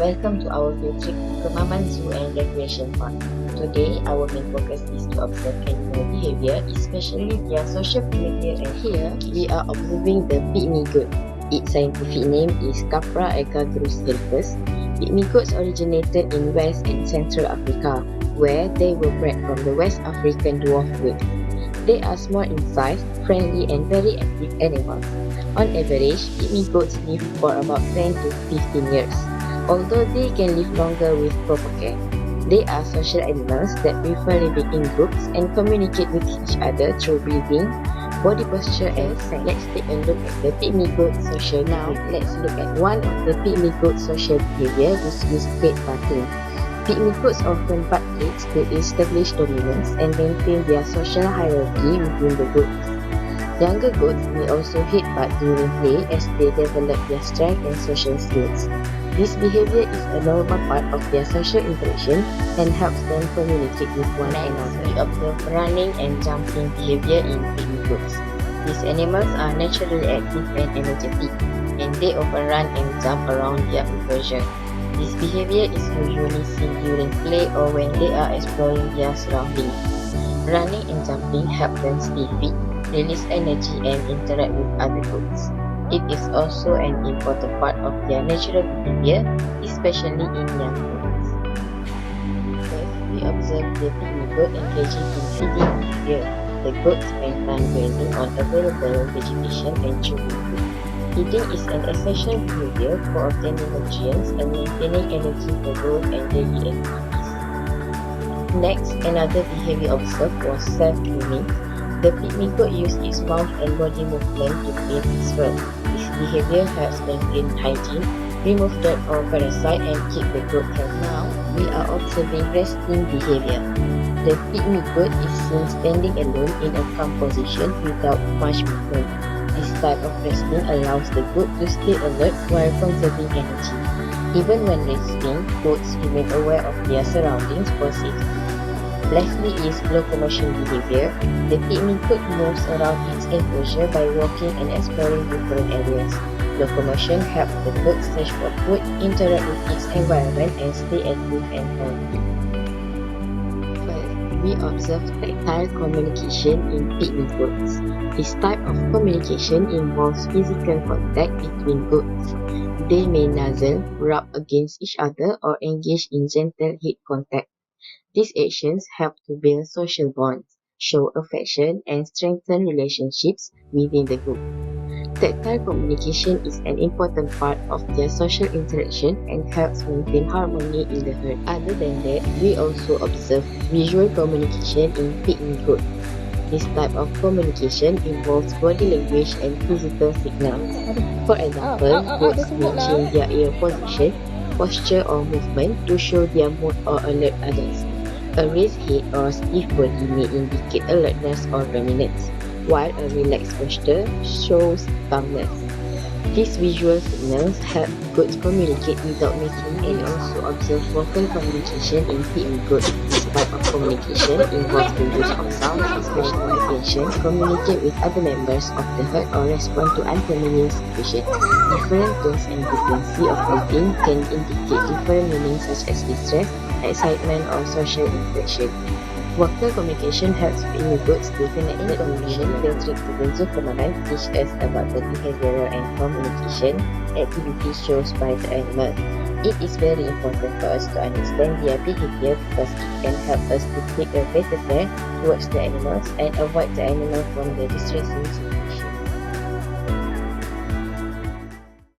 Welcome to our field trip to Kemaman Zoo and Recreation Park. Today, our main focus is to observe animal behavior, especially their social behavior, and here we are observing the pygmy goat. Its scientific name is Capra egagrus hircus. Pygmy goats originated in West and Central Africa, where they were bred from the West African dwarf goat. They are small in size, friendly and very active animals. On average, pygmy goats live for about 10 to 15 years. Although they can live longer with proper care, they are social animals that prefer living in groups and communicate with each other through breathing, body posture and scent. Let's take a look at the pygmy goat social behavior. Now, let's look at one of the pygmy goat social behavior, which is plate butting. Pygmy goats often butt plates to establish dominance and maintain their social hierarchy within the groups. Younger goats may also headbutt during play as they develop their strength and social skills. This behavior is a normal part of their social interaction and helps them communicate with one another. We observe running and jumping behavior in pygmy goats. These animals are naturally active and energetic, and they often run and jump around their enclosure. This behavior is usually seen during play or when they are exploring their surroundings. Running and jumping help them stay fit, release energy and interact with other goats. It is also an important part of their natural behavior, especially in young goats. First, we observe the pygmy goat engaging in feeding behavior. The goats spend time grazing on available vegetation and chewing food. Feeding is an essential behavior for obtaining nutrients and maintaining energy for growth and daily activities. Next, another behavior observed was self-grooming. The pygmy goat uses its mouth and body movement to clean its fur. This behavior helps maintain hygiene, remove dirt or parasite, and keep the goat healthy. Now, we are observing resting behavior. The pygmy goat is seen standing alone in a calm position without much movement. This type of resting allows the goat to stay alert while conserving energy. Even when resting, goats remain aware of their surroundings for safety. Lastly is locomotion behavior. The pygmy goat moves around its enclosure by walking and exploring different areas. Locomotion helps the goat search for food, interact with its environment, and stay active and healthy. First, we observe tactile communication in pygmy goats. This type of communication involves physical contact between goats. They may nuzzle, rub against each other, or engage in gentle head contact. These actions help to build social bonds, show affection, and strengthen relationships within the group. Tactile communication is an important part of their social interaction and helps maintain harmony in the herd. Other than that, we also observe visual communication in pygmy goats. This type of communication involves body language and physical signals. For example, goats may change their ear position, posture or movement to show their mood or alert others. A raised head or stiff body may indicate alertness or dominance, while a relaxed posture shows calmness. These visual signals help goats communicate without making any. We also observe vocal communication in pygmy goats. This type of communication involves the use of sound, especially attention, communicate with other members of the herd or respond to unfamiliar situations. Different tones and frequency of greeting can indicate different meanings such as distress, excitement, or social interaction. Vocal communication helps pygmy goats to connect. In conclusion, the trip to the zoo Kemaman teach us about the behavioral and communication activities shown by the animal. It is very important for us to understand their behavior because it can help us to take a better care towards the animals and avoid the animal from the distressing situation.